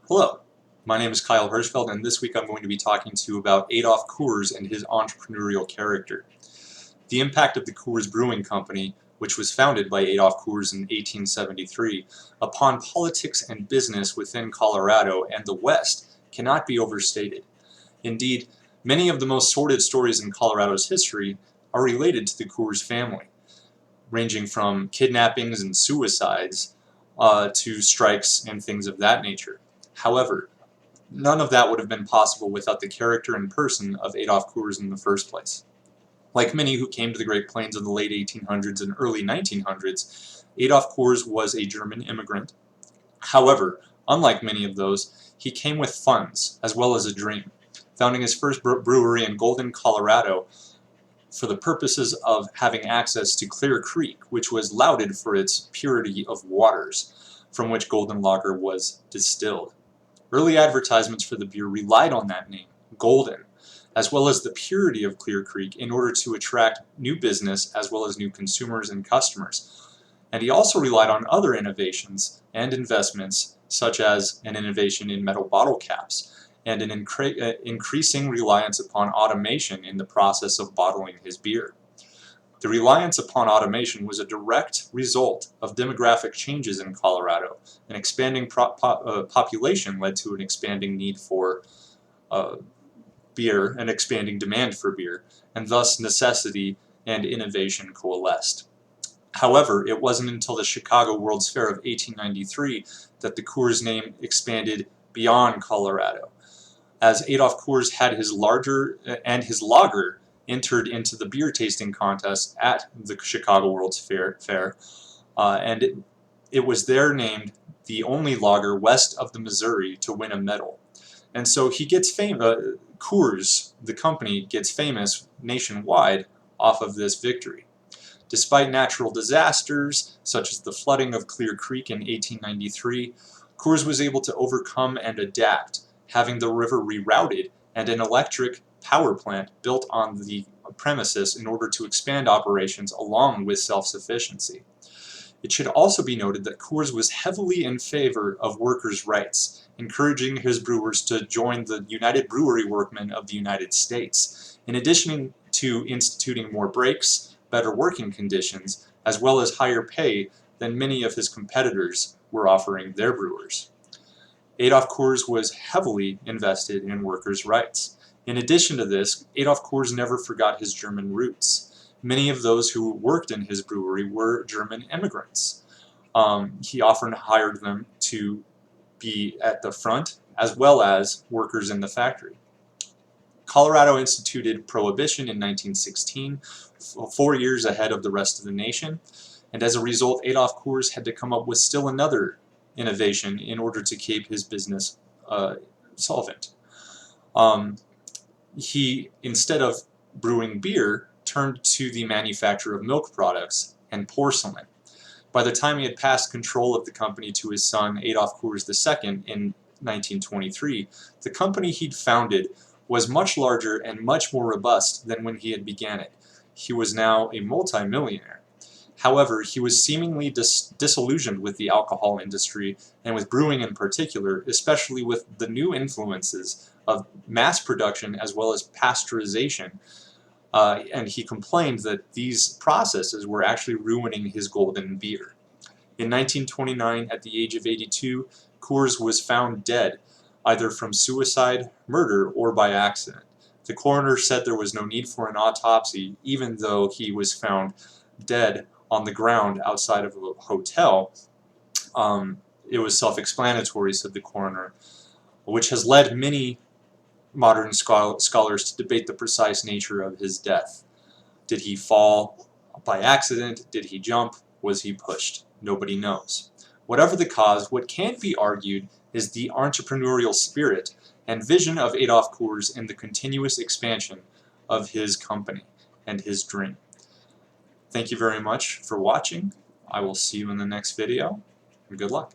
Hello, my name is Kyle Hirschfeld, and this week I'm going to be talking to you about Adolph Coors and his entrepreneurial character. The impact of the Coors Brewing Company, which was founded by Adolph Coors in 1873, upon politics and business within Colorado and the West cannot be overstated. Indeed, many of the most sordid stories in Colorado's history are related to the Coors family, ranging from kidnappings and suicides to strikes and things of that nature. However, none of that would have been possible without the character and person of Adolph Coors in the first place. Like many who came to the Great Plains in the late 1800s and early 1900s, Adolph Coors was a German immigrant. However, unlike many of those, he came with funds as well as a dream, founding his first brewery in Golden, Colorado, for the purposes of having access to Clear Creek, which was lauded for its purity of waters, from which Golden Lager was distilled. Early advertisements for the beer relied on that name, Golden, as well as the purity of Clear Creek in order to attract new business as well as new consumers and customers. And he also relied on other innovations and investments, such as an innovation in metal bottle caps and an increasing reliance upon automation in the process of bottling his beer. The reliance upon automation was a direct result of demographic changes in Colorado. An expanding population led to an expanding need for beer, an expanding demand for beer, and thus necessity and innovation coalesced. However, it wasn't until the Chicago World's Fair of 1893 that the Coors name expanded beyond Colorado. As Adolph Coors had his lager entered into the beer tasting contest at the Chicago World's Fair, and it was there named the only lager west of the Missouri to win a medal. And so he gets famous. Coors, the company, gets famous nationwide off of this victory. Despite natural disasters, such as the flooding of Clear Creek in 1893, Coors was able to overcome and adapt, having the river rerouted and an electric power plant built on the premises in order to expand operations along with self-sufficiency. It should also be noted that Coors was heavily in favor of workers' rights, encouraging his brewers to join the United Brewery Workmen of the United States, in addition to instituting more breaks, better working conditions, as well as higher pay than many of his competitors were offering their brewers. Adolph Coors was heavily invested in workers' rights. In addition to this, Adolph Coors never forgot his German roots. Many of those who worked in his brewery were German immigrants. He often hired them to be at the front as well as workers in the factory. Colorado instituted Prohibition in 1916, 4 years ahead of the rest of the nation, and as a result, Adolph Coors had to come up with still another innovation in order to keep his business solvent. He, instead of brewing beer, turned to the manufacture of milk products and porcelain. By the time he had passed control of the company to his son, Adolph Coors II, in 1923, the company he'd founded was much larger and much more robust than when he had began it. He was now a multi-millionaire. However, he was seemingly disillusioned with the alcohol industry and with brewing in particular, especially with the new influences of mass production as well as pasteurization. And he complained that these processes were actually ruining his golden beer. In 1929, at the age of 82, Coors was found dead, either from suicide, murder, or by accident. The coroner said there was no need for an autopsy, even though he was found dead on the ground outside of a hotel. It was self-explanatory, said the coroner, which has led many modern scholars to debate the precise nature of his death. Did he fall by accident? Did he jump? Was he pushed? Nobody knows. Whatever the cause, what can be argued is the entrepreneurial spirit and vision of Adolph Coors in the continuous expansion of his company and his dream. Thank you very much for watching. I will see you in the next video, and good luck.